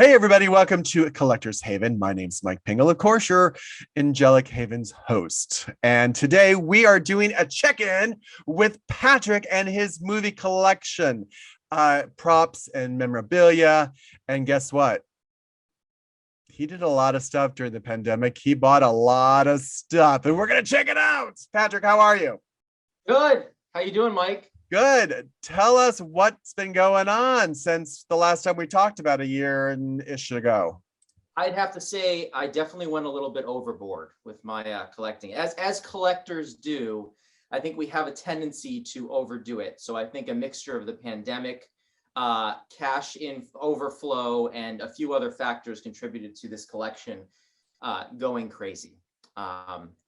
Hey, everybody, welcome to Collector's Haven. My name's Mike Pingel, of course, your Angelic Haven's host. And today we are doing a check-in with Patrick and his movie collection, props and memorabilia. And guess what? He did a lot of stuff during the pandemic. He bought a lot of stuff, and we're going to check it out. Patrick, how are you? Good. How you doing, Mike? Good. Tell us what's been going on since the last time we talked about a year and ish ago. I'd have to say I definitely went a little bit overboard with my collecting. As collectors do, I think we have a tendency to overdo it. So I think a mixture of the pandemic, cash in overflow, and a few other factors contributed to this collection going crazy.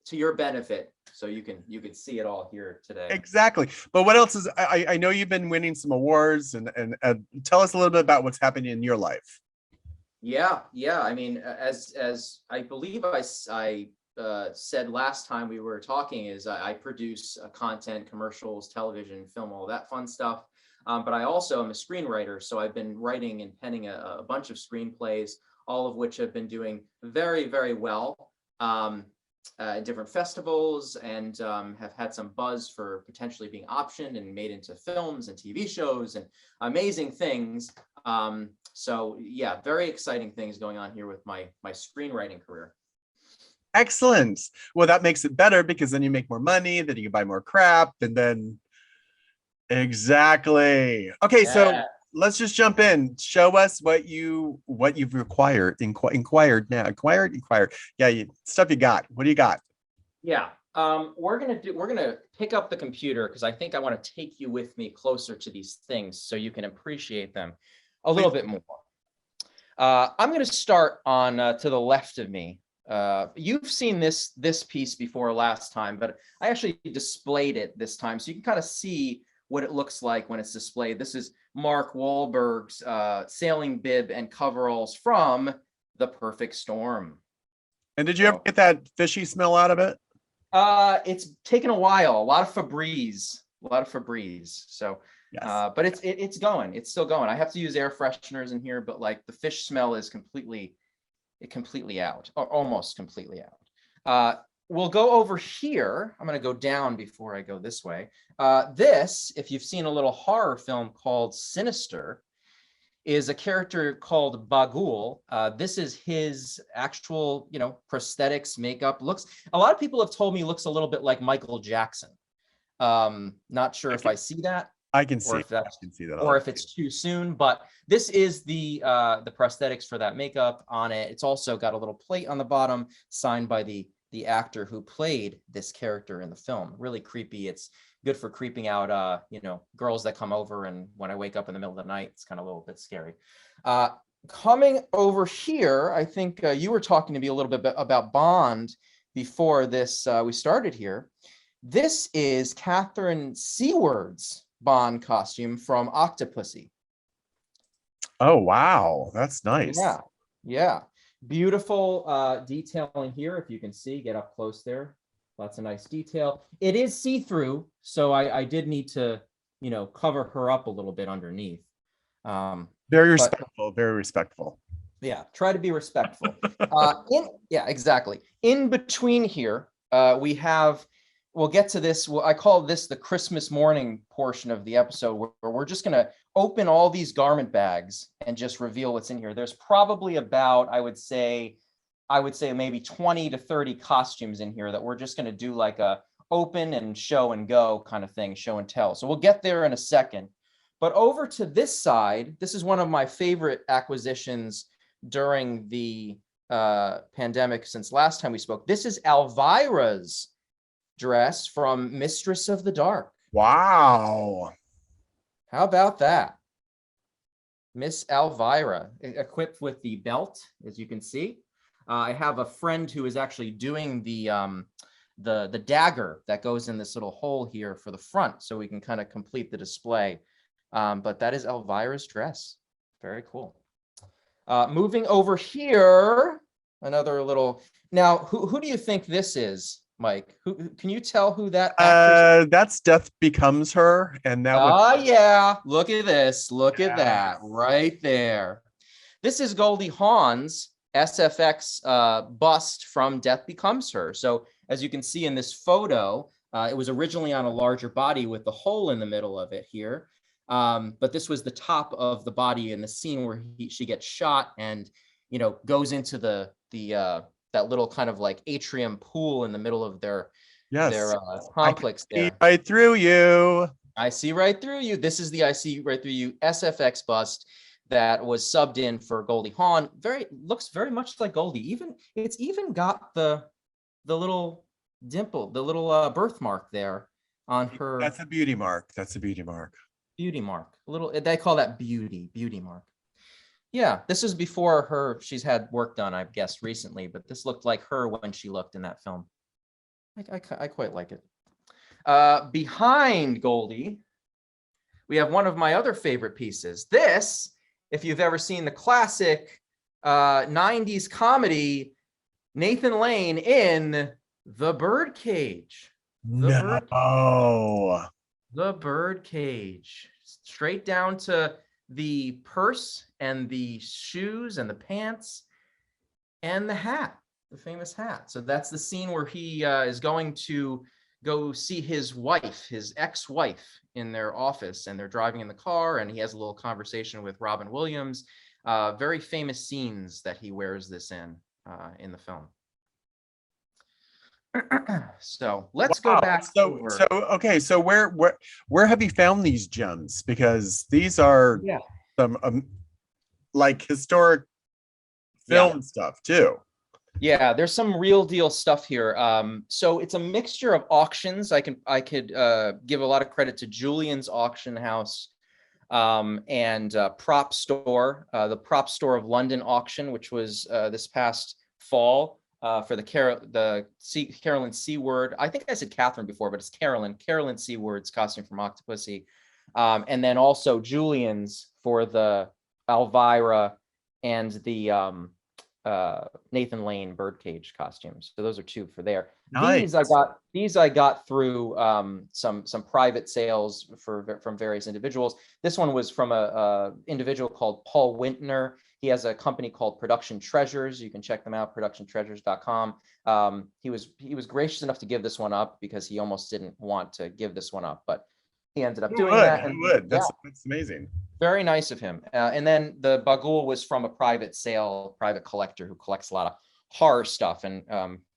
To your benefit, so you can see it all here today. Exactly. But what else is I know you've been winning some awards and tell us a little bit about what's happening in your life. Yeah. I mean, as I believe I said last time we were talking, is I produce content, commercials, television, film, all that fun stuff. But I also am a screenwriter, so I've been writing and penning a bunch of screenplays, all of which have been doing very, very well. Different festivals, and have had some buzz for potentially being optioned and made into films and TV shows and amazing things. So yeah, very exciting things going on here with my screenwriting career. Excellent. Well, that makes it better because then you make more money, then you can buy more crap, and then exactly. Okay, yeah. So let's just jump in. Show us what you've inquired. Yeah, stuff you got. What do you got? Yeah. We're gonna pick up the computer because I think I want to take you with me closer to these things so you can appreciate them a little bit more. I'm gonna start on to the left of me. You've seen this piece before last time, but I actually displayed it this time so you can kind of see what it looks like when it's displayed. This is Mark Wahlberg's sailing bib and coveralls from The Perfect Storm. And did you ever get that fishy smell out of it? It's taken a while. A lot of Febreze. So, yes. But it's going. It's still going. I have to use air fresheners in here, but like the fish smell is completely out, or almost completely out. We'll go over here. I'm going to go down before I go this way. This, if you've seen a little horror film called Sinister, is a character called Bagul. This is his actual, prosthetics, makeup. A lot of people have told me looks a little bit like Michael Jackson. Not sure if I see that. I can see that. Or if it's too soon, but this is the prosthetics for that makeup on it. It's also got a little plate on the bottom signed by the actor who played this character in the film. Really creepy. It's good for creeping out, girls that come over, and when I wake up in the middle of the night, it's kind of a little bit scary. Coming over here, I think you were talking to me a little bit about Bond before this. We started here. This is Catherine Seward's Bond costume from Octopussy. Oh, wow. That's nice. Yeah. Beautiful detailing here. If you can see, get up close there. Lots of nice detail. It is see-through, so I did need to, cover her up a little bit underneath. Very respectful. Yeah, try to be respectful. Exactly. In between here, we'll get to this. I call this the Christmas morning portion of the episode, where we're just going to open all these garment bags and just reveal what's in here. There's probably about, I would say maybe 20 to 30 costumes in here that we're just going to do like a open and show and go kind of thing, show and tell. So we'll get there in a second. But over to this side, this is one of my favorite acquisitions during the pandemic since last time we spoke. This is Avira's dress from Mistress of the Dark. Wow. How about that? Miss Avira, equipped with the belt, as you can see. I have a friend who is actually doing the dagger that goes in this little hole here for the front, so we can kind of complete the display. But that is Elvira's dress. Very cool. Moving over here, another little. Now, who do you think this is, Mike? Who can you tell who that actress is? That's Death Becomes Her, and that was. Yeah, look at this. Look at that right there. This is Goldie Hawn's SFX bust from Death Becomes Her. So as you can see in this photo, it was originally on a larger body with the hole in the middle of it here. But this was the top of the body in the scene where she gets shot and, you know, goes into that little kind of like atrium pool in the middle of their complex there. I see right through you. I see right through you. This is the I see right through you SFX bust that was subbed in for Goldie Hawn. Looks very much like Goldie. It's even got the little dimple, the little birthmark there on her. That's a beauty mark. That's a beauty mark. Beauty mark. A little, they call that beauty mark. Yeah, this is before she's had work done, I guess, recently, but this looked like her when she looked in that film. I quite like it. Behind Goldie, we have one of my other favorite pieces. This, if you've ever seen the classic 90s comedy, Nathan Lane in The Birdcage. The Birdcage. Straight down to the purse and the shoes and the pants and the hat, the famous hat. So that's the scene where he is going to go see his wife, his ex-wife, in their office, and they're driving in the car, and he has a little conversation with Robin Williams. Very famous scenes that he wears this in the film. So let's go back. So where have you found these gems? Because these are some like historic film stuff too. Yeah, there's some real deal stuff here. So it's a mixture of auctions. I could give a lot of credit to Julian's Auction House and Prop Store, the Prop Store of London auction, which was this past fall for the Carolyn Seaward. I think I said Catherine before, but it's Carolyn Seaward's costume from Octopussy. And then also Julian's for the Elvira and the Nathan Lane Birdcage costumes. So those are two for there. Nice. These I got through some private sales from various individuals. This one was from a individual called Paul Wintner. He has a company called Production Treasures. You can check them out, productiontreasures.com. He was gracious enough to give this one up because he almost didn't want to give this one up, but he ended up doing that. That's amazing. Very nice of him. And then the Bagul was from a private collector who collects a lot of horror stuff. And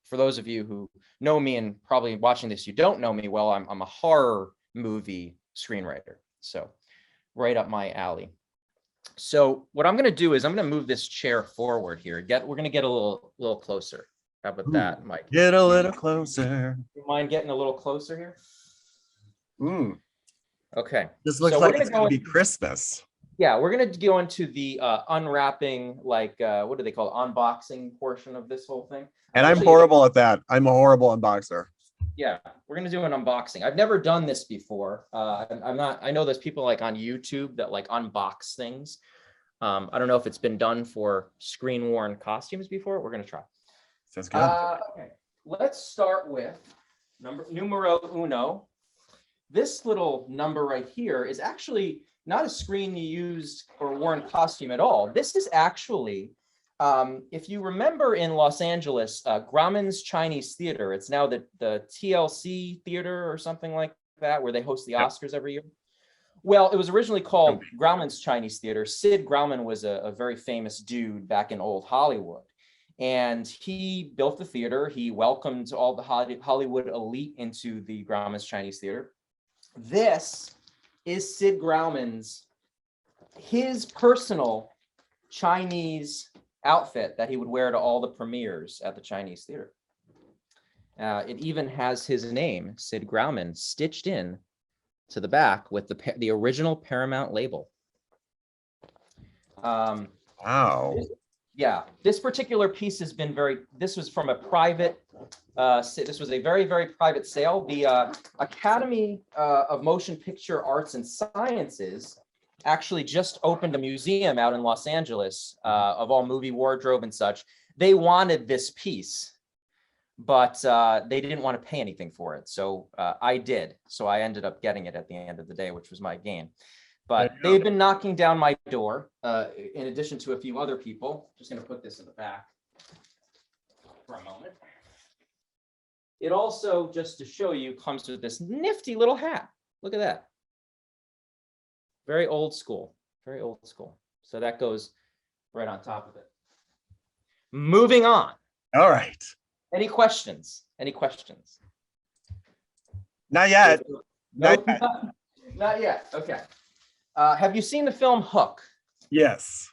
for those of you who know me and probably watching this, you don't know me well, I'm a horror movie screenwriter. So right up my alley. So what I'm going to do is I'm going to move this chair forward here. We're going to get a little closer. How about that, Mike? Get a little closer. You mind getting a little closer here? Okay. This looks like it's going to be Christmas. Yeah, we're going to go into the unwrapping, like, what do they call it? Unboxing portion of this whole thing. And I'm horrible at that. I'm a horrible unboxer. Yeah, we're going to do an unboxing. I've never done this before. I know there's people like on YouTube that like unbox things. I don't know if it's been done for screen worn costumes before. We're going to try. Sounds good. Okay, let's start with numero uno. This little number right here is actually not a screen used or worn costume at all. This is actually, if you remember in Los Angeles, Grauman's Chinese Theater, it's now the TLC Theater or something like that, where they host the Oscars every year. Well, it was originally called Grauman's Chinese Theater. Sid Grauman was a very famous dude back in old Hollywood. And he built the theater. He welcomed all the Hollywood elite into the Grauman's Chinese Theater. This is Sid Grauman's, his personal Chinese outfit that he would wear to all the premieres at the Chinese Theater. It even has his name, Sid Grauman, stitched in to the back with the original Paramount label. Wow. This particular piece has been this was from a private, this was a very, very private sale. The Academy of Motion Picture Arts and Sciences actually just opened a museum out in Los Angeles of all movie wardrobe and such. They wanted this piece, but they didn't want to pay anything for it. So I did. So I ended up getting it at the end of the day, which was my gain. But they've been knocking down my door, in addition to a few other people. Just going to put this in the back for a moment. It also, just to show you, comes with this nifty little hat. Look at that. Very old school. Very old school. So that goes right on top of it. Moving on. All right. Any questions? Any questions? Not yet. No, not yet. Okay. Have you seen the film Hook? Yes.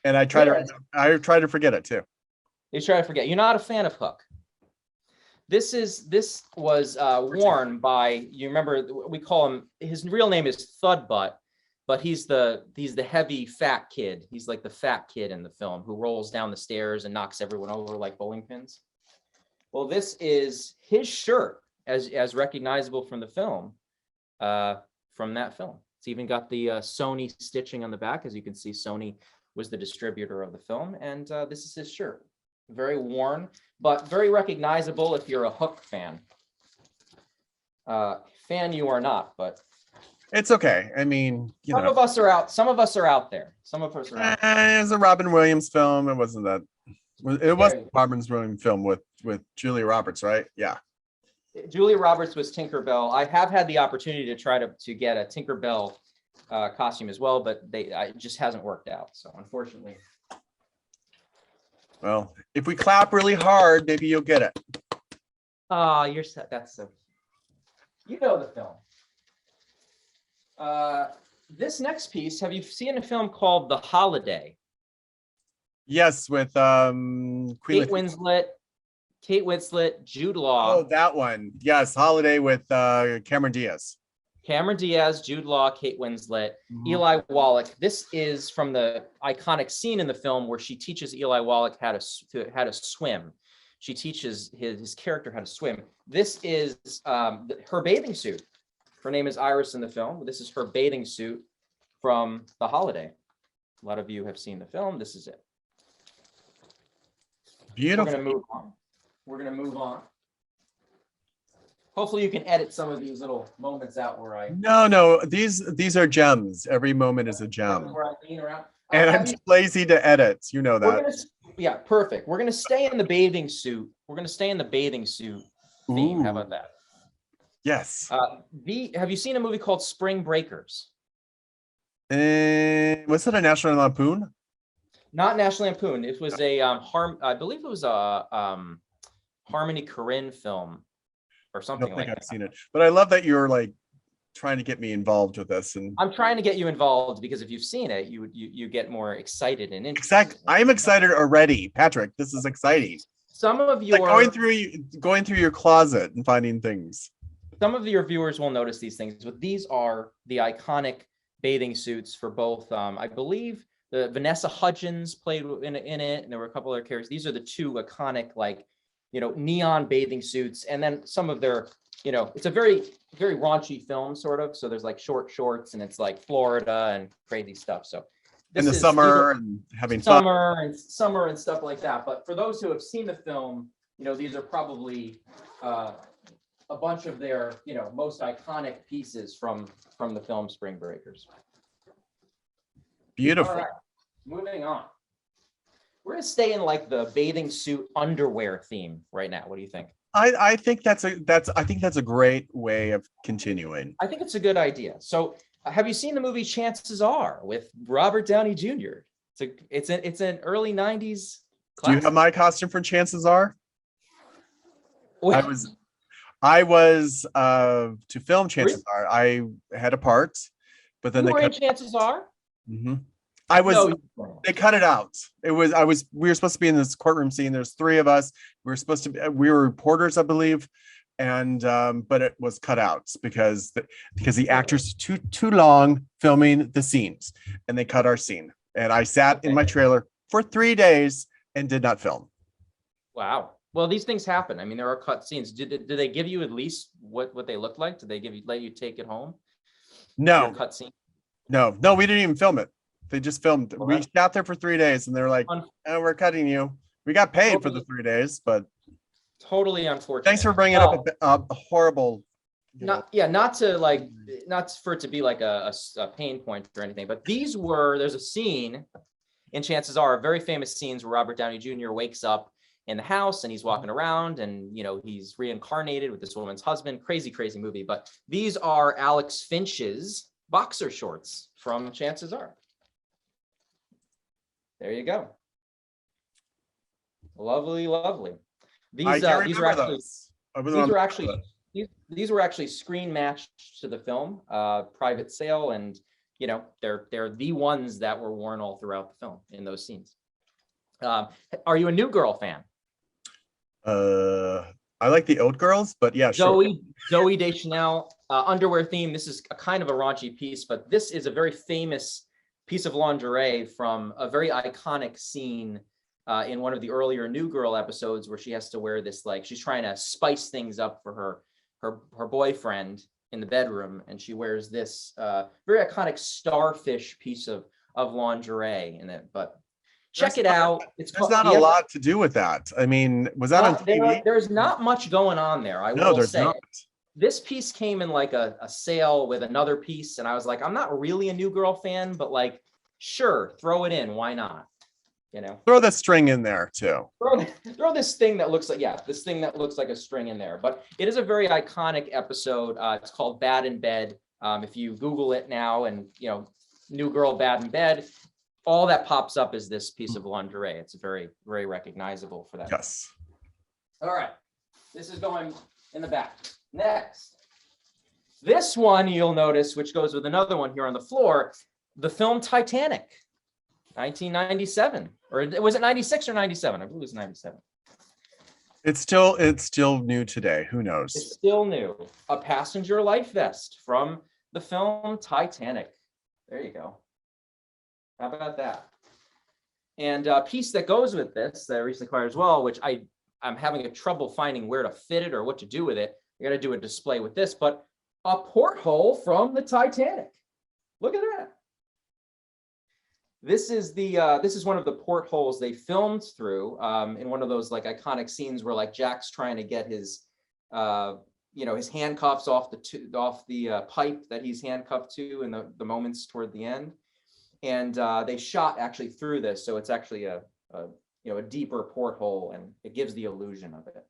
And I try to forget it too. You try to forget. You're not a fan of Hook. This was worn by, you remember, we call him, his real name is Thudbutt, but he's the heavy fat kid. He's like the fat kid in the film who rolls down the stairs and knocks everyone over like bowling pins. Well, this is his shirt as recognizable from the film, from that film. It's even got the Sony stitching on the back. As you can see, Sony was the distributor of the film, and this is his shirt. Very worn, but very recognizable if you're a Hook fan. Fan you are not, but it's okay. I mean, some of us are out. Some of us are out there. Some of us are out there. It was a Robin Williams film. It wasn't that. It was Robin Williams film with Julia Roberts, right? Yeah. Julia Roberts was Tinkerbell. I have had the opportunity to try to get a Tinkerbell costume as well, but it just hasn't worked out. So unfortunately. Well, if we clap really hard, maybe you'll get it. Oh, you're set. That's so. You know the film. This next piece, have you seen a film called The Holiday? Yes, with Kate Winslet, Jude Law. Oh, that one. Yes, Holiday with Cameron Diaz. Cameron Diaz, Jude Law, Kate Winslet, Eli Wallach. This is from the iconic scene in the film where she teaches Eli Wallach how to swim. She teaches his character how to swim. This is her bathing suit. Her name is Iris in the film. This is her bathing suit from The Holiday. A lot of you have seen the film. This is it. Beautiful. We're gonna move on. Hopefully you can edit some of these little moments out where I. No, these are gems. Every moment is a gem. Where I lean around. And I'm too lazy to edit. You know that. Yeah, perfect. We're gonna stay in the bathing suit. We're gonna stay in the bathing suit theme. Ooh. How about that? Yes. Have you seen a movie called Spring Breakers? Was it a National Lampoon? Not National Lampoon. It was a I believe it was a Harmony Korine film or something like that. I don't think I've seen it, but I love that you're like trying to get me involved with this. And I'm trying to get you involved because if you've seen it, you get more excited and interested. Exactly. I'm excited already, Patrick. This is exciting. Some of you like going through your closet and finding things. Some of your viewers will notice these things, but these are the iconic bathing suits for both. I believe the Vanessa Hudgens played in it, and there were a couple other characters. These are the two iconic, like, neon bathing suits, and then some of their, it's a very, very raunchy film, sort of. So there's like short shorts, and it's like Florida and crazy stuff. So in the summer and having summer and stuff like that. But for those who have seen the film, these are probably a bunch of their, most iconic pieces from the film Spring Breakers. Beautiful. All right, moving on. We're gonna stay in like the bathing suit underwear theme right now. What do you think? I think that's a great way of continuing. I think it's a good idea. So, have you seen the movie Chances Are with Robert Downey Jr.? It's an early '90s classic. Do you have my costume for Chances Are? I was to film Chances Are. I had a part, but then they cut Chances Are. Mm-hmm. They cut it out. We were supposed to be in this courtroom scene. There's three of us. We were reporters, I believe. And, but it was cut out because the actors too long filming the scenes, and they cut our scene. And I sat in my trailer for 3 days and did not film. Wow. Well, these things happen. I mean, there are cut scenes. Did they give you at least what they looked like? Did they let you take it home? No. Cut scene? No, we didn't even film it. They just filmed. We sat there for 3 days, and they're like, "Oh, we're cutting you." We got paid for the 3 days, but totally unfortunate. Thanks for bringing up a horrible not for it to be like a pain point or anything, but there's a scene in Chances Are, very famous scenes where Robert Downey Jr. wakes up in the house and he's walking around and, he's reincarnated with this woman's husband. Crazy, crazy movie. But these are Alex Finch's boxer shorts from Chances Are. There you go. Lovely, lovely. These were actually screen matched to the film, private sale, and they're the ones that were worn all throughout the film in those scenes. Are you a New Girl fan? I like the old girls, but yeah, Zooey Deschanel underwear theme. This is a kind of a raunchy piece, but this is a very famous piece of lingerie from a very iconic scene in one of the earlier New Girl episodes, where she has to wear this, like, she's trying to spice things up for her boyfriend in the bedroom, and she wears this very iconic starfish piece of lingerie in it. But check it out. There's not a lot to do with that. I mean, was that on TV? There's not much going on there. I will say not. This piece came in like a sale with another piece, and I was like, I'm not really a New Girl fan, but like, sure, throw it in. Why not? Throw the string in there too. Throw this thing that looks like a string in there. But it is a very iconic episode. It's called Bad in Bed. If you Google it now and New Girl Bad in Bed, all that pops up is this piece of lingerie. It's very, very recognizable for that. Yes. All right. This is going in the back. Next. This one you'll notice, which goes with another one here on the floor, the film Titanic, 1997. Or was it 96 or 97? I believe it was 97. It's still new today. Who knows? It's still new. A passenger life vest from the film Titanic. There you go. How about that? And a piece that goes with this that I recently acquired as well, which I'm having a trouble finding where to fit it or what to do with it. I got to do a display with this, but a porthole from the Titanic. Look at that. This is one of the portholes they filmed through in one of those like iconic scenes where like Jack's trying to get his his handcuffs off the pipe that he's handcuffed to in the moments toward the end, and they shot actually through this, so it's actually a deeper porthole, and it gives the illusion of it.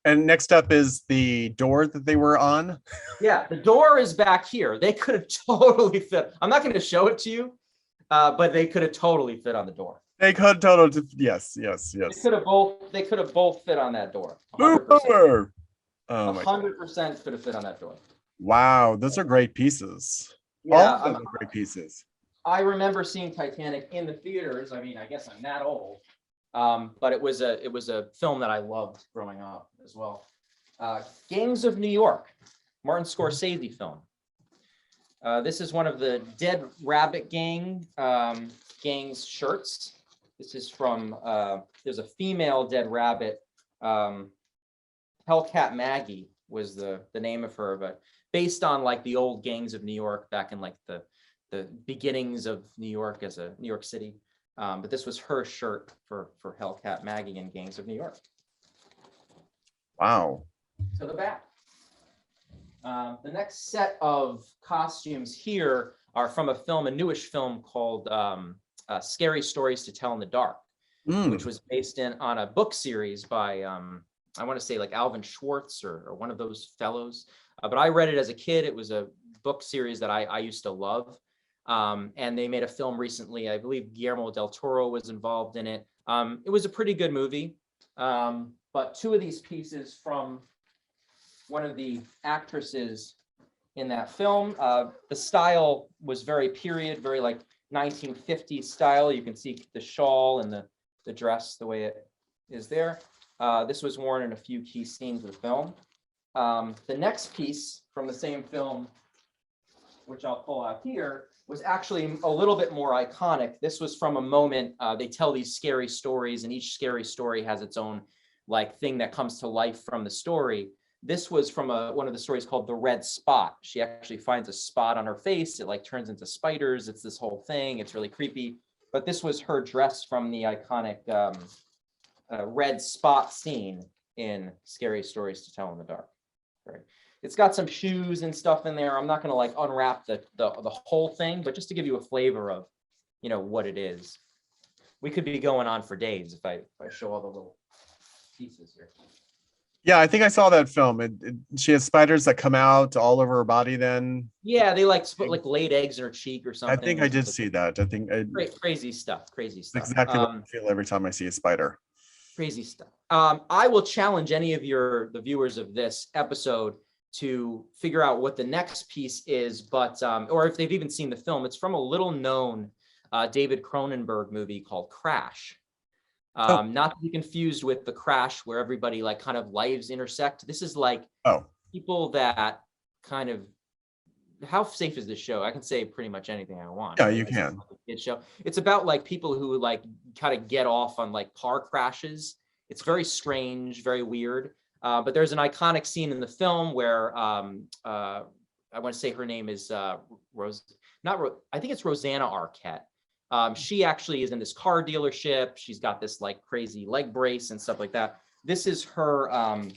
And next up is the door that they were on. Yeah, the door is back here. They could have totally fit. I'm not going to show it to you. But they could have totally fit on the door. They could totally, yes. They could have both fit on that door. 100%. 100% could have fit on that door. Wow, those are great pieces. Yeah, all of them are great pieces. I remember seeing Titanic in the theaters. I mean, I guess I'm that old, but it was a film that I loved growing up as well. Gangs of New York, Martin Scorsese film. This is one of the Dead Rabbit gang's shirts. This is from, there's a female Dead Rabbit. Hellcat Maggie was the name of her, but based on like the old gangs of New York back in like the beginnings of New York as a New York City. But this was her shirt for Hellcat Maggie and Gangs of New York. Wow. To the back. The next set of costumes here are from a newish film called Scary Stories to Tell in the Dark, which was based on a book series by, I want to say like Alvin Schwartz or one of those fellows. But I read it as a kid. It was a book series that I used to love. And they made a film recently. I believe Guillermo del Toro was involved in it. It was a pretty good movie. But two of these pieces from one of the actresses in that film. The style was very period, very like 1950s style. You can see the shawl and the dress the way it is there. This was worn in a few key scenes of the film. The next piece from the same film, which I'll pull out here, was actually a little bit more iconic. This was from a moment, they tell these scary stories, and each scary story has its own like thing that comes to life from the story. This was from one of the stories called The Red Spot. She actually finds a spot on her face. It like turns into spiders. It's this whole thing. It's really creepy. But this was her dress from the iconic red spot scene in Scary Stories to Tell in the Dark. Right. It's got some shoes and stuff in there. I'm not gonna like unwrap the whole thing, but just to give you a flavor of, you know, what it is. We could be going on for days if I show all the little pieces here. Yeah, I think I saw that film. She has spiders that come out all over her body then. Yeah, they like laid eggs in her cheek or something. I think I did see that. I think crazy stuff. Exactly what I feel every time I see a spider. Crazy stuff. I will challenge any of the viewers of this episode to figure out what the next piece is, but or if they've even seen the film. It's from a little known David Cronenberg movie called Crash. Not to be confused with The Crash, where everybody like kind of lives intersect. This is like people that kind of, how safe is this show? I can say pretty much anything I want. Yeah, you can. Kid show. It's about like people who like kind of get off on like car crashes. It's very strange, very weird. But there's an iconic scene in the film where I want to say her name is I think it's Rosanna Arquette. She actually is in this car dealership. She's got this like crazy leg brace and stuff like that. This is her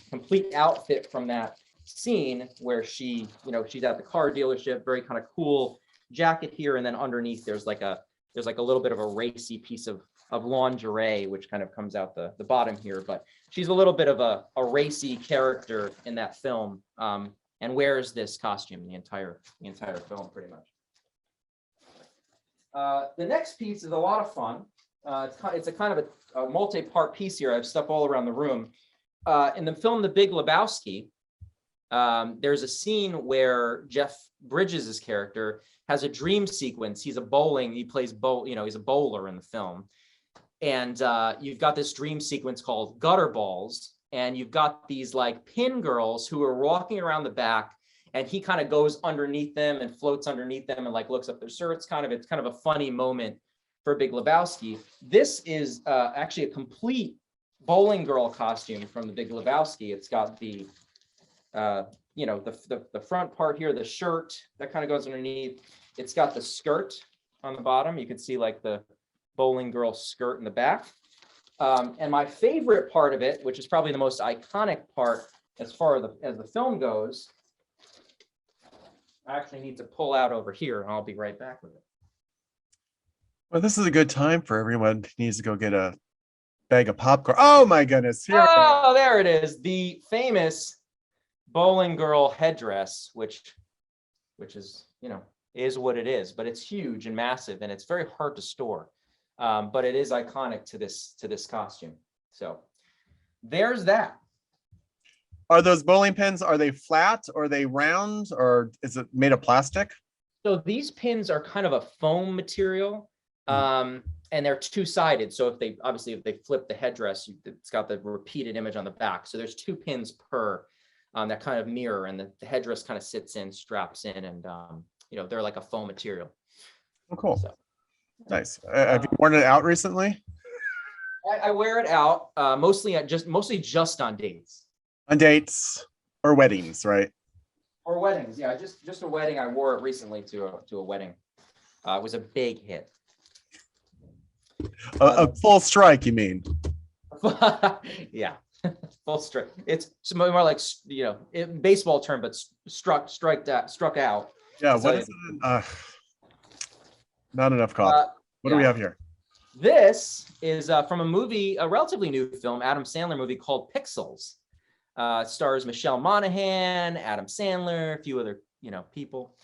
complete outfit from that scene where she, you know, she's at the car dealership, very kind of cool jacket here. And then underneath there's like a little bit of a racy piece of lingerie, which kind of comes out the bottom here. But she's a little bit of a racy character in that film, and wears this costume the entire film pretty much. The next piece is a lot of fun. It's a kind of a multi-part piece here. I have stuff all around the room. In the film The Big Lebowski, there's a scene where Jeff Bridges' character has a dream sequence. He plays he's a bowler in the film. And you've got this dream sequence called Gutter Balls. And you've got these like pin girls who are walking around the back, and he kind of goes underneath them and floats underneath them and like looks up their shirts. It's kind of a funny moment for Big Lebowski. This is actually a complete bowling girl costume from The Big Lebowski. It's got the the front part here, the shirt that kind of goes underneath. It's got the skirt on the bottom. You can see like the bowling girl skirt in the back. And my favorite part of it, which is probably the most iconic part as far as the film goes, I actually need to pull out over here, and I'll be right back with it. Well, this is a good time for everyone who needs to go get a bag of popcorn. Oh my goodness. There it is. The famous bowling girl headdress, which is, is what it is, but it's huge and massive, and it's very hard to store. But it is iconic to this costume. So there's that. Are those bowling pins, are they flat, or are they round, or is it made of plastic? So these pins are kind of a foam material, and they're two-sided. So if they flip the headdress, it's got the repeated image on the back. So there's 2 pins per that kind of mirror, and the headdress kind of straps in, and they're like a foam material. Oh, cool. So, nice. Have you worn it out recently? I wear it out mostly just on dates. On dates or weddings, right? Or weddings, yeah. Just a wedding. I wore it recently to a wedding. It was a big hit. A full strike, you mean? Yeah, full strike. It's more like baseball term, but struck out. Yeah. What is it? Not enough coffee. What do we have here? This is from a relatively new film, Adam Sandler movie called Pixels. Stars Michelle Monaghan, Adam Sandler, a few other people.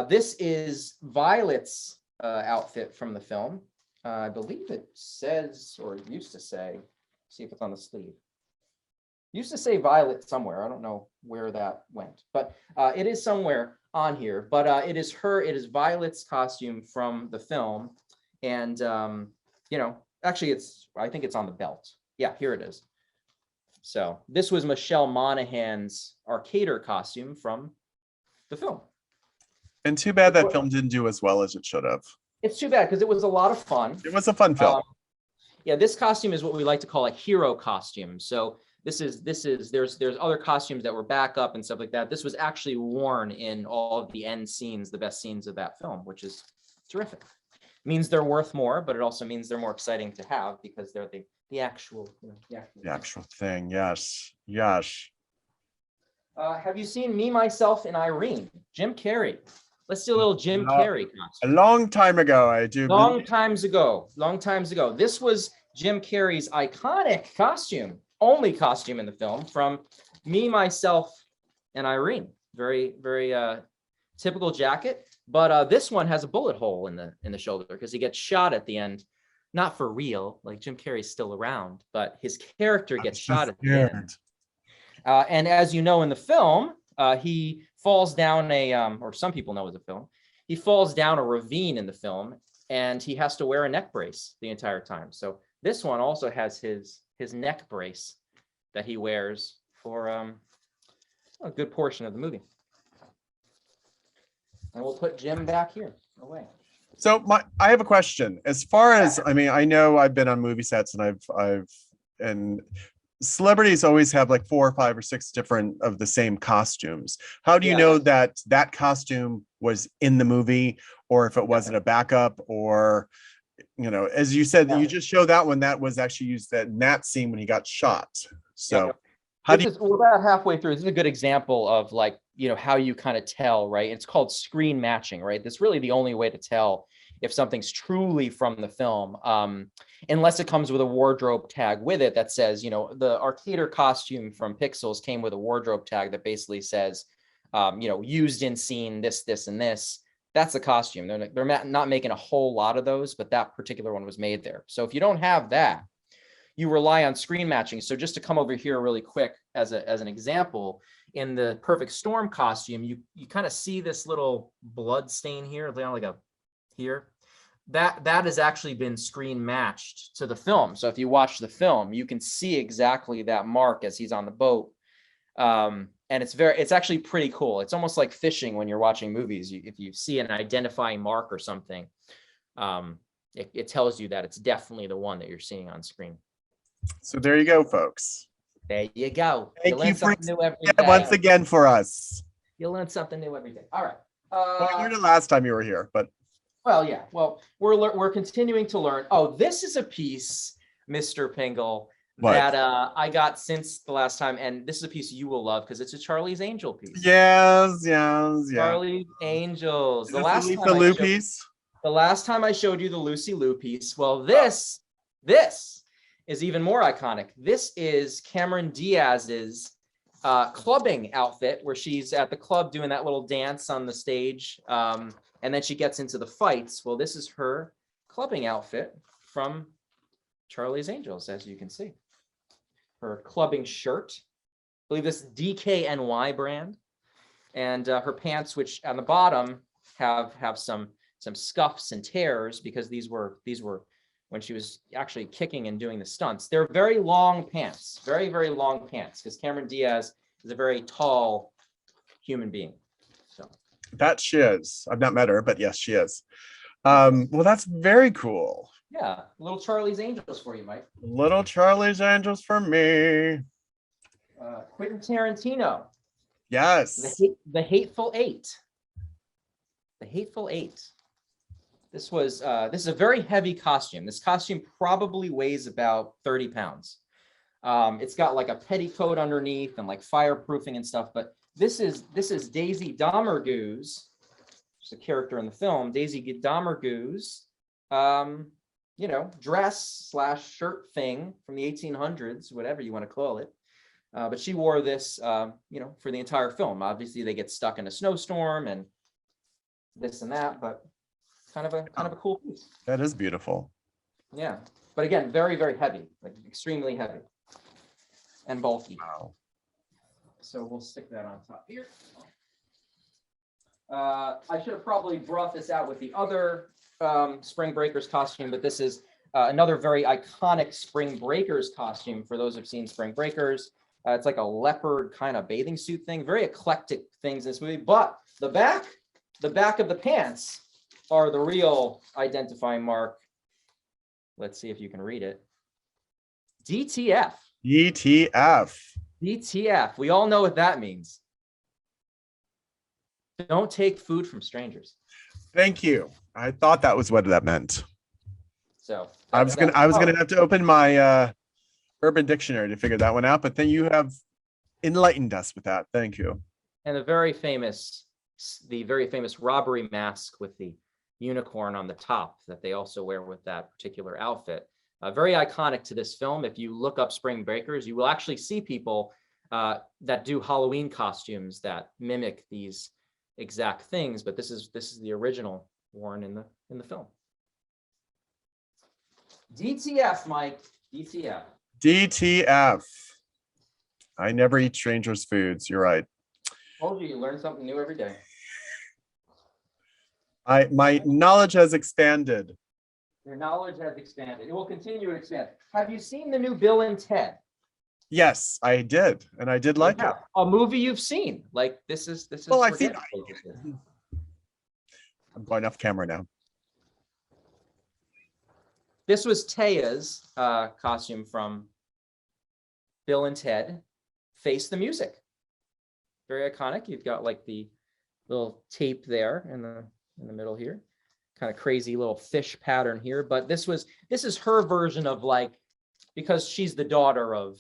This is Violet's outfit from the film. I believe it says, or it used to say, see if it's on the sleeve. Used to say Violet somewhere. I don't know where that went, but it is somewhere on here. But it is Violet's costume from the film, and actually I think it's on the belt. Yeah, here it is. So this was Michelle Monaghan's arcader costume from the film. And too bad that film didn't do as well as it should have. It's too bad because it was a lot of fun. It was a fun film. Yeah, this costume is what we like to call a hero costume. So there's other costumes that were backup and stuff like that. This was actually worn in all of the end scenes, the best scenes of that film, which is terrific. It means they're worth more, but it also means they're more exciting to have because they're the actual thing. Yes. Have you seen Me, Myself, and Irene? Jim Carrey. Let's do a little Jim No. Carrey A costume. long time ago, I do. Long times ago. This was Jim Carrey's iconic costume, only costume in the film from Me, Myself, and Irene. Very, very typical jacket. But this one has a bullet hole in the shoulder because he gets shot at the end. Not for real, like Jim Carrey's still around, but his character gets shot at the end. And as you know in the film, he falls down or some people know it's a film, he falls down a ravine in the film, and he has to wear a neck brace the entire time. So this one also has his neck brace that he wears for a good portion of the movie. And we'll put Jim back here away. So I have a question. As far as, I mean, I know I've been on movie sets and celebrities always have like 4 or 5 or 6 different of the same costumes. How do you know that costume was in the movie, or if it wasn't a backup, or, you know, as you said, you just showed that one that was actually used in that scene when he got shot. So we're about halfway through. This is a good example of, like, you know, how you kind of tell, right? It's called screen matching, right? That's really the only way to tell if something's truly from the film, unless it comes with a wardrobe tag with it that says, you know, the Arcader costume from Pixels came with a wardrobe tag that basically says, you know, used in scene, this, and this. That's the costume. They're not making a whole lot of those, but that particular one was made there. So if you don't have that, you rely on screen matching. So just to come over here really quick as an example, in the Perfect Storm costume, you kind of see this little blood stain here, like here. That has actually been screen matched to the film. So if you watch the film, you can see exactly that mark as he's on the boat. And it's actually pretty cool. It's almost like fishing when you're watching movies. If you see an identifying mark or something, it tells you that it's definitely the one that you're seeing on screen. So there you go, folks. There you go. Thank you for once again for us. You learn something new every day. All right. Well, I learned it last time you were here, but. Well, yeah. Well, we're continuing to learn. Oh, this is a piece, Mr. Pingel, that I got since the last time, and this is a piece you will love because it's a Charlie's Angel piece. Yes. Charlie's Angels. The last time I showed you the Lucy Liu piece. Well, this is even more iconic. This is Cameron Diaz's clubbing outfit, where she's at the club doing that little dance on the stage, and then she gets into the fights. Well, this is her clubbing outfit from Charlie's Angels, as you can see. Her clubbing shirt, I believe this is DKNY brand, and her pants, which on the bottom have some scuffs and tears because these were when she was actually kicking and doing the stunts. They're very long pants, very, very long pants, because Cameron Diaz is a very tall human being. So that she is. I've not met her, but yes, she is. Well, that's very cool. Yeah, little Charlie's Angels for you, Mike. Little Charlie's Angels for me. Quentin Tarantino. Yes. The Hateful Eight. The Hateful Eight. This is a very heavy costume. This costume probably weighs about 30 pounds. It's got like a petticoat underneath and like fireproofing and stuff. But this is Daisy Domerguez, she's a character in the film. Daisy Domerguez, you know, dress/shirt thing from the 1800s, whatever you want to call it. But she wore this, you know, for the entire film. Obviously, they get stuck in a snowstorm and this and that, but kind of a cool piece. That is beautiful. Yeah, but again, very, very heavy, like extremely heavy and bulky. Wow. So we'll stick that on top here. I should have probably brought this out with the other Spring Breakers costume, but this is another very iconic Spring Breakers costume for those who've seen Spring Breakers. It's like a leopard kind of bathing suit thing, very eclectic things in this movie, but the back of the pants are the real identifying mark. Let's see if you can read it. DTF. DTF. We all know what that means. Don't take food from strangers. Thank you. I thought that was what that meant. So I was gonna have to open my Urban Dictionary to figure that one out, but then you have enlightened us with that. Thank you. And the very famous Robbery Mask with the unicorn on the top that they also wear with that particular outfit. Very iconic to this film. If you look up Spring Breakers, you will actually see people that do Halloween costumes that mimic these exact things. But this is the original worn in the film. DTF, Mike. DTF. DTF. I never eat strangers' foods. You're right. Told you learn something new every day. My knowledge has expanded. Your knowledge has expanded. It will continue to expand. Have you seen the new Bill and Ted? Yes, I did, and I did like it. A movie you've seen. Like this is. Well, I've seen. I'm going off camera now. This was Taya's costume from Bill and Ted Face the Music. Very iconic. You've got like the little tape there in the middle here. Kind of crazy little fish pattern here. But this is her version of like, because she's the daughter of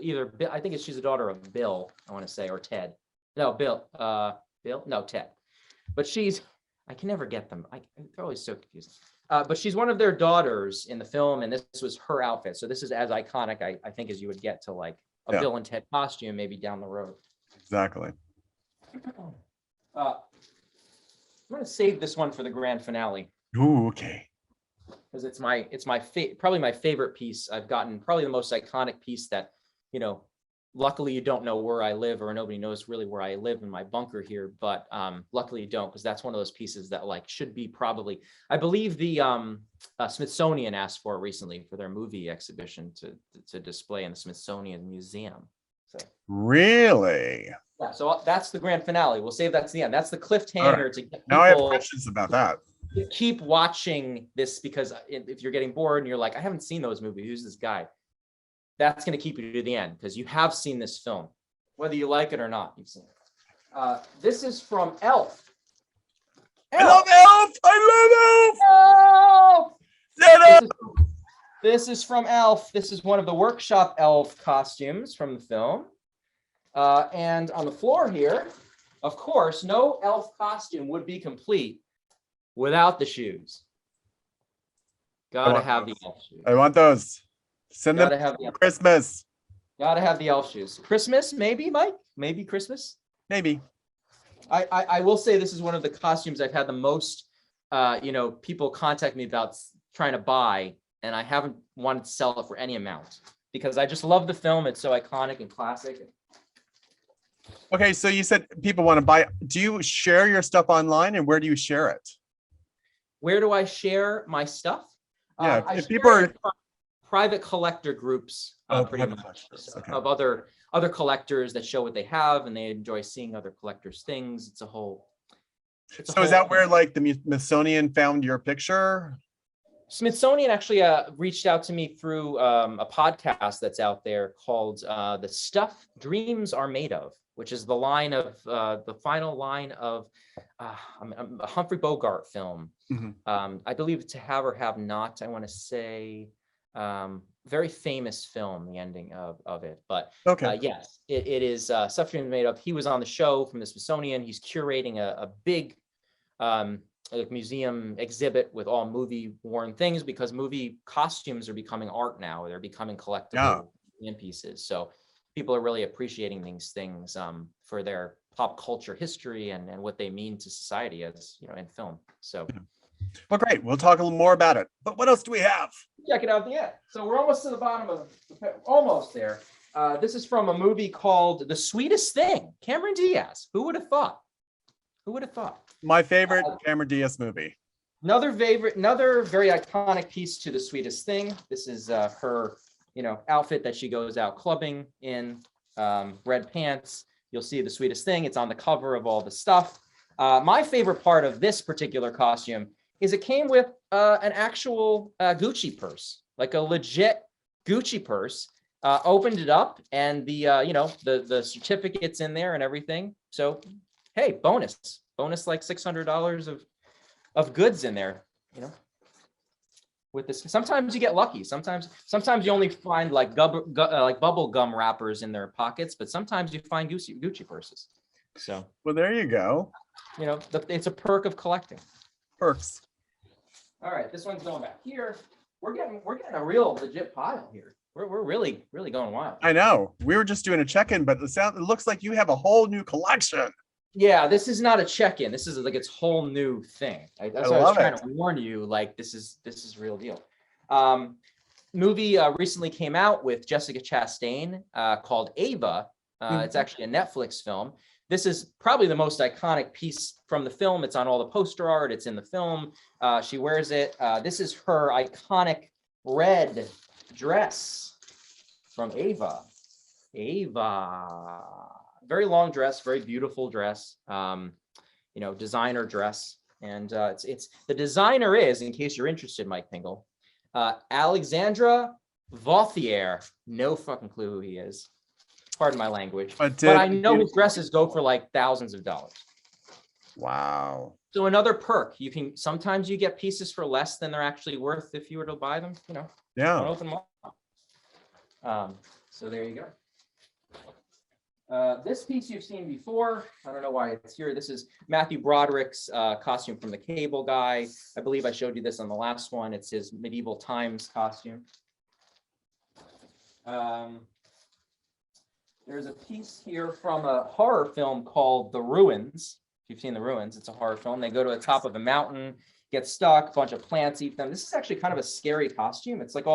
either, I think she's the daughter of Bill, I want to say, or Ted. No, Bill. No, Ted. But I can never get them. They're always so confusing. But she's one of their daughters in the film, and this was her outfit. So this is as iconic, I think, as you would get to like a Bill and Ted costume, maybe down the road. Exactly. I'm going to save this one for the grand finale. Ooh, okay. Because it's probably my favorite piece I've gotten, probably the most iconic piece that, luckily you don't know where I live, or nobody knows really where I live in my bunker here, but luckily you don't, because that's one of those pieces that like should be probably, I believe the Smithsonian asked for it recently for their movie exhibition to display in the Smithsonian Museum. So. Really? Yeah, so that's the grand finale. We'll save that to the end. That's the cliffhanger right. to get people, now I have questions about that. Keep watching this, because if you're getting bored and you're like, I haven't seen those movies, who's this guy? That's going to keep you to the end, because you have seen this film. Whether you like it or not, you've seen it. This is from Elf. I love Elf! I love Elf! This is from Elf. This is one of the workshop Elf costumes from the film. And on the floor here, of course, no Elf costume would be complete without the shoes. Gotta have the Elf shoes. I want those. Send them for Christmas. Gotta have the Elf shoes. Christmas, maybe, Mike? Maybe Christmas? Maybe. I will say this is one of the costumes I've had the most, people contact me about trying to buy, and I haven't wanted to sell it for any amount, because I just love the film. It's so iconic and classic. Okay, so you said people want to buy. Do you share your stuff online, and where do you share it? Where do I share my stuff? Yeah, if people are private collector groups, pretty much, okay. Of other collectors that show what they have, and they enjoy seeing other collectors' things. It's a whole. So is that where like the Smithsonian found your picture? Smithsonian actually reached out to me through a podcast that's out there called "The Stuff Dreams Are Made Of," which is the line of the final line of a Humphrey Bogart film. Mm-hmm. I believe To Have or Have Not. I want to say very famous film. The ending of it, but okay. Yes, it is Stuff Dreams Made Of. He was on the show from the Smithsonian. He's curating a big museum exhibit with all movie worn things, because movie costumes are becoming art now. They're becoming collectible pieces. So people are really appreciating these things for their pop culture history and what they mean to society, as in film. So well, great. We'll talk a little more about it. But what else do we have? Check it out at the end. So we're almost to the bottom of almost there. This is from a movie called The Sweetest Thing. Cameron Diaz. Who would have thought? Who would have thought? My favorite Cameron Diaz movie. Another very iconic piece to The Sweetest Thing. This is her, outfit that she goes out clubbing in, red pants. You'll see The Sweetest Thing. It's on the cover of all the stuff. My favorite part of this particular costume is it came with an actual Gucci purse, like a legit Gucci purse. Opened it up, and the certificates in there and everything. So, hey, bonus like $600 of goods in there. with this. Sometimes you get lucky. Sometimes you only find like bubble gum wrappers in their pockets, but sometimes you find Gucci purses. So, well, there you go. You know, it's a perk of collecting. Perks. All right, this one's going back here. We're getting a real legit pile here. We're really going wild. I know. We were just doing a check-in, but it looks like you have a whole new collection. Yeah, this is not a check-in. This is like its whole new thing. That's why I was trying to warn you. Like this is real deal. Movie recently came out with Jessica Chastain called Ava. It's actually a Netflix film. This is probably the most iconic piece from the film. It's on all the poster art. It's in the film. She wears it. This is her iconic red dress from Ava. Very long dress, very beautiful dress. Designer dress. And it's the designer is, in case you're interested, Mike Pingel, Alexandra Vauthier. No fucking clue who he is. Pardon my language. But I know his dresses go for like thousands of dollars. Wow. So another perk, sometimes you get pieces for less than they're actually worth if you were to buy them, Yeah. Don't open them up. So there you go. This piece you've seen before. I don't know why it's here. This is Matthew Broderick's costume from The Cable Guy. I believe I showed you this on the last one. It's his medieval times costume. There's a piece here from a horror film called The Ruins. If you've seen The Ruins, it's a horror film. They go to the top of a mountain, get stuck, a bunch of plants eat them. This is actually kind of a scary costume. It's like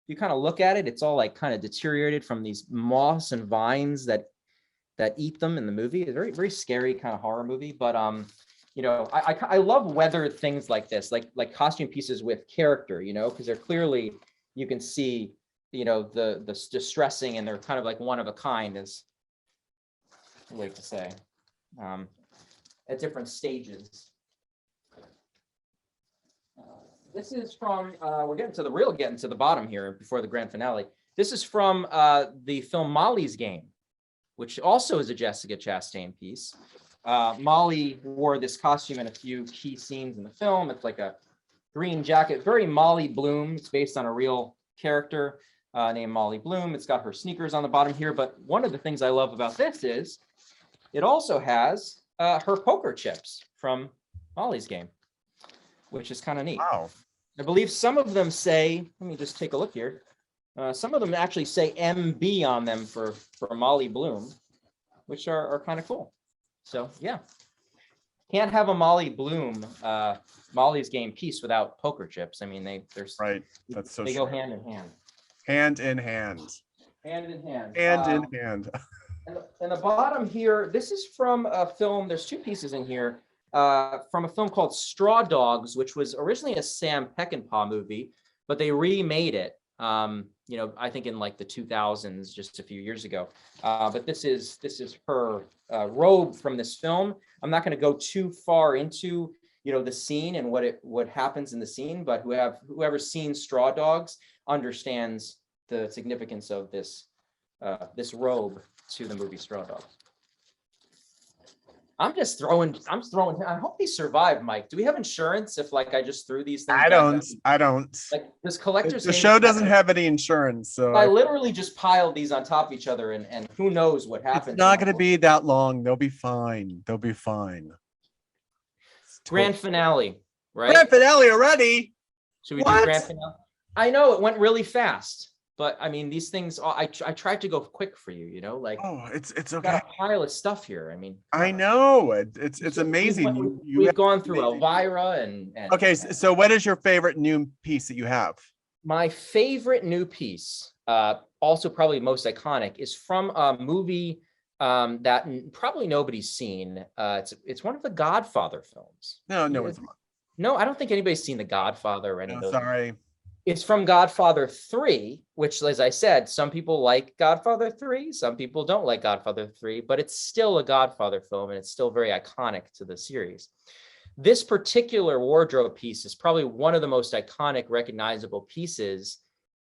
you kind of look at it, it's all like kind of deteriorated from these moss and vines that eat them in the movie. It's a very, very scary kind of horror movie. But I love weathered things like this, like costume pieces with character, because they're clearly, you can see the distressing, and they're kind of like one of a kind, as I like to say, at different stages. This is from we're getting to the bottom here before the grand finale. This is from the film Molly's Game, which also is a Jessica Chastain piece. Molly wore this costume in a few key scenes in the film. It's like a green jacket, very Molly Bloom. It's based on a real character named Molly Bloom. It's got her sneakers on the bottom here. But one of the things I love about this is it also has her poker chips from Molly's Game, which is kind of neat. Wow. I believe some of them say, let me just take a look here. Some of them actually say MB on them for Molly Bloom, which are kind of cool. So yeah, can't have a Molly Bloom, Molly's Game piece without poker chips. I mean, they're right. That's so they true. go hand in hand. Hand in hand. Hand in hand. Hand in hand. And the bottom here, this is from a film. There's two pieces in here from a film called Straw Dogs, which was originally a Sam Peckinpah movie, but they remade it. I think in like the 2000s, just a few years ago. But this is her robe from this film. I'm not going to go too far into the scene and what happens in the scene, but whoever's seen Straw Dogs understands the significance of this robe to the movie Straw Dogs. I'm throwing. I hope these survive, Mike. Do we have insurance if I just threw these things? I don't. Like this collector's. The show doesn't have any insurance, so I literally just piled these on top of each other, and who knows what happens. It's not going to be that long. They'll be fine. They'll be fine. Grand finale, right? Grand finale already. Should we do grand finale? I know it went really fast. But I mean, these things, I tried to go quick for you, oh, it's okay. Got a pile of stuff here. I mean, I know it's amazing. We've gone through Elvira and okay. So what is your favorite new piece that you have? My favorite new piece, also probably most iconic, is from a movie that probably nobody's seen. It's one of the Godfather films. No, no, I don't think anybody's seen the Godfather or any of those. Sorry. It's from Godfather 3, which, as I said, some people like Godfather 3, some people don't like Godfather 3, but it's still a Godfather film, and it's still very iconic to the series. This particular wardrobe piece is probably one of the most iconic, recognizable pieces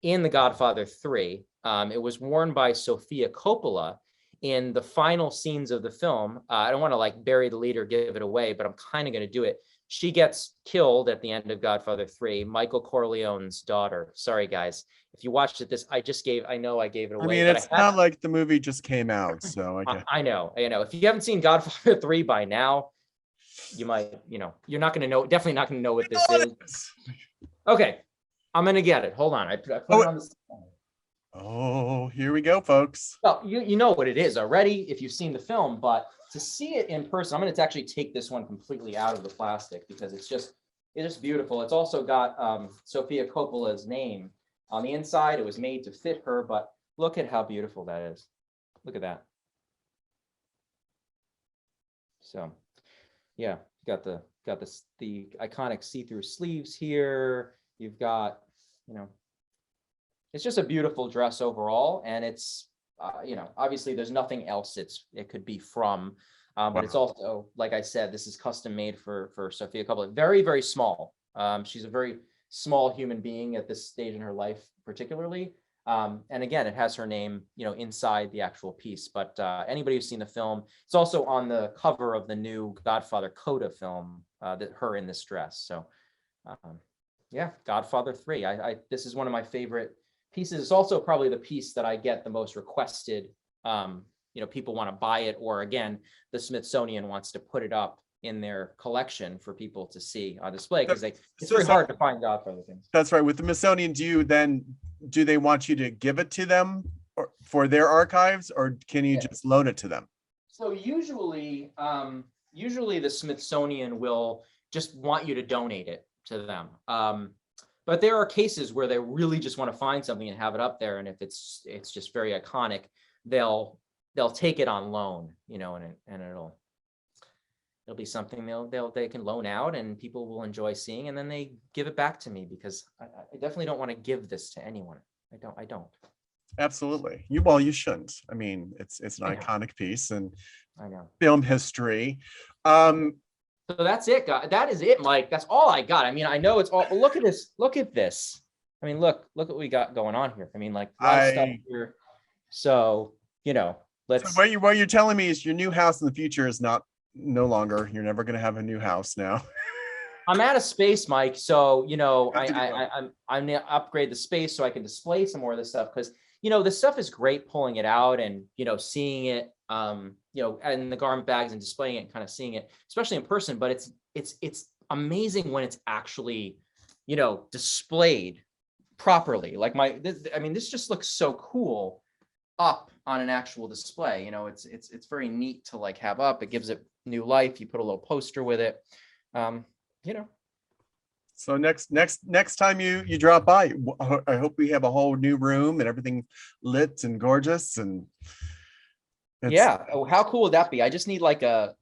in the Godfather 3. It was worn by Sofia Coppola in the final scenes of the film. I don't want to bury the lead or give it away, but I'm kind of going to do it. she gets killed at the end of Godfather 3, Michael Corleone's daughter. Sorry, guys. If you watched it, I know I gave it away. I mean, but it's not like the movie just came out, so I know. If you haven't seen Godfather 3 by now, you might, you're not going to know, definitely not going to know what this is. Okay. I'm going to get it. Hold on. I put it on the. Oh, here we go, folks. Well, you know what it is already if you've seen the film, but to see it in person, I'm going to actually take this one completely out of the plastic because it's just beautiful. It's also got Sofia Coppola's name on the inside. It was made to fit her, but look at how beautiful that is. Look at that. So, yeah, got the iconic see-through sleeves here. You've got, it's just a beautiful dress overall, and it's obviously there's nothing else it could be from, but it's also, like I said, this is custom made for Sofia Coppola. Very, very small. She's a very small human being at this stage in her life, particularly. And again, it has her name, inside the actual piece. But anybody who's seen the film, it's also on the cover of the new Godfather Coda film, that her in this dress. So, yeah, Godfather 3. This is one of my favorite pieces. It's also probably the piece that I get the most requested. People want to buy it, or again, the Smithsonian wants to put it up in their collection for people to see on display because it's very hard to find Godfather things. That's right. With the Smithsonian, do they want you to give it to them for their archives, or can you just loan it to them? So usually the Smithsonian will just want you to donate it to them. But there are cases where they really just want to find something and have it up there, and if it's just very iconic, they'll take it on loan, and it'll be something they can loan out and people will enjoy seeing, and then they give it back to me because I definitely don't want to give this to anyone. I don't. Absolutely. You shouldn't. I mean, it's an iconic piece and I know film history. So that's it, guys. That is it, Mike. That's all I got. I mean, I know it's all. Look at this. Look at this. I mean, look what we got going on here. I mean, like a lot of stuff here. So let's. So what you're telling me is your new house in the future is no longer. You're never going to have a new house now. I'm out of space, Mike. So I'm gonna upgrade the space so I can display some more of this stuff because this stuff is great pulling it out and seeing it in the garment bags and displaying it and kind of seeing it, especially in person. But it's amazing when it's actually displayed properly. Like this just looks so cool up on an actual display. It's very neat to like have up. It gives it new life. You put a little poster with it. So next time you drop by, I hope we have a whole new room and everything lit and gorgeous and how cool would that be? I just need like an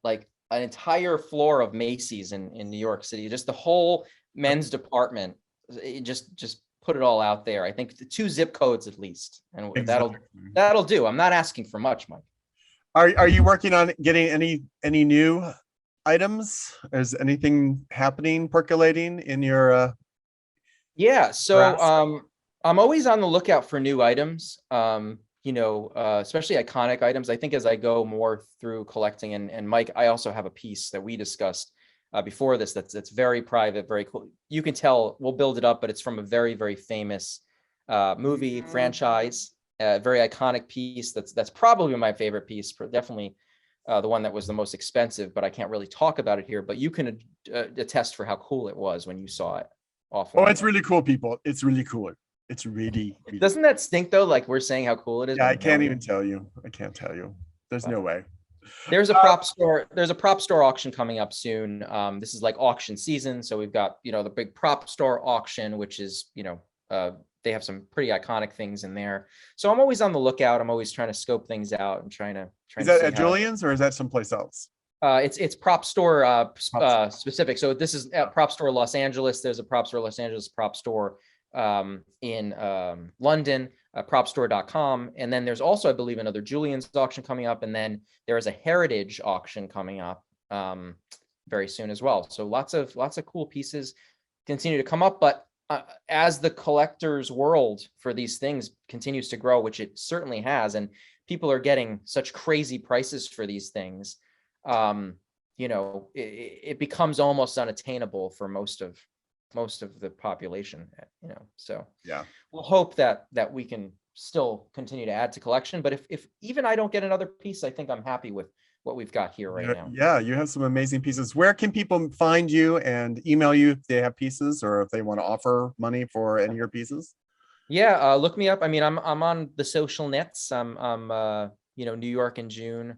entire floor of Macy's in New York City, just the whole men's department. Just put it all out there. I think the 2 zip codes at least, and that'll do. I'm not asking for much, Mike. Are you working on getting any new items? Is anything happening, percolating in your so I'm always on the lookout for new items, especially iconic items. I think as I go more through collecting, and Mike, I also have a piece that we discussed before this that's very private, very cool. You can tell, we'll build it up, but it's from a very, very famous movie franchise, very iconic piece. That's probably my favorite piece, definitely the one that was the most expensive, but I can't really talk about it here. But you can attest for how cool it was when you saw it. Oh, it's really cool, people. It's really cool. It's really Doesn't that stink though? Like we're saying how cool it is. Yeah, I can't even tell you. I can't tell you. There's no way. There's a prop store. There's a prop store auction coming up soon. This is like auction season, so we've got the big prop store auction, which is they have some pretty iconic things in there. So I'm always on the lookout. I'm always trying to scope things out and trying to. Is that at Julian's or is that someplace else? It's prop store specific. So this is at prop store Los Angeles. There's a prop store Los Angeles, prop store in London, propstore.com. And then there's also, I believe, another Julian's auction coming up. And then there is a heritage auction coming up very soon as well. So lots of cool pieces continue to come up. But as the collector's world for these things continues to grow, which it certainly has, and people are getting such crazy prices for these things, it becomes almost unattainable for most of the population, so Yeah. we'll hope that we can still continue to add to collection. But if even I don't get another piece, I think I'm happy with what we've got here right now. Yeah, you have some amazing pieces. Where can people find you and email you if they have pieces or if they want to offer money for any of your pieces? Yeah, look me up. I mean, I'm on the social nets. I'm New York in June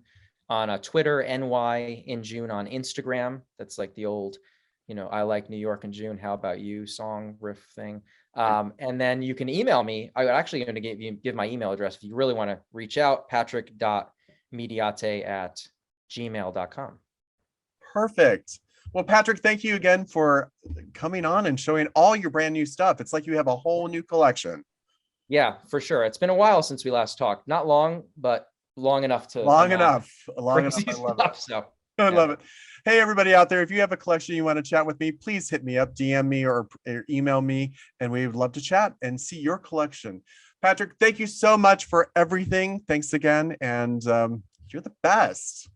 on Twitter, NY in June on Instagram. That's like the old, I like New York in June. How about you song riff thing. And then you can email me. I'm actually going to give my email address if you really want to reach out, patrick.mediate@gmail.com. Perfect. Well, Patrick, thank you again for coming on and showing all your brand new stuff. It's like you have a whole new collection. Yeah, for sure. It's been a while since we last talked. Not long, but long enough to Long enough. I love it. So, I love it. Hey, everybody out there, if you have a collection you want to chat with me, please hit me up, DM me or email me, and we would love to chat and see your collection. Patrick, thank you so much for everything. Thanks again. And you're the best.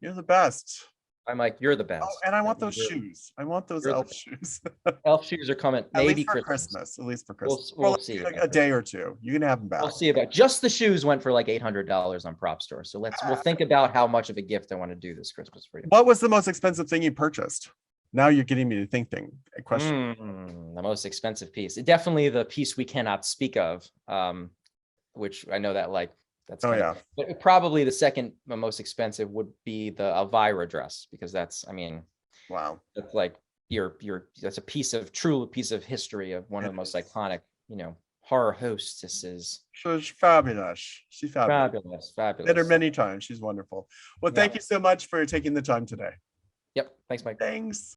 You're the best. I'm like, you're the best. Oh, and I want those shoes. I want those elf shoes. Elf shoes are coming. Maybe for Christmas. At least for Christmas. We'll see. Like a day or two. You can have them back. We'll see about just the shoes went for like $800 on Prop Store. So we'll think about how much of a gift I want to do this Christmas for you. What was the most expensive thing you purchased? Now you're getting me to think a question. The most expensive piece. Definitely the piece we cannot speak of. Which I know that that's but probably the second most expensive would be the Avira dress, because that's, wow, that's like that's a piece of history of one of the most iconic, horror hostesses. She's fabulous. She's fabulous. Fabulous. Met her many times. She's wonderful. Well, thank you so much for taking the time today. Yep. Thanks, Mike. Thanks.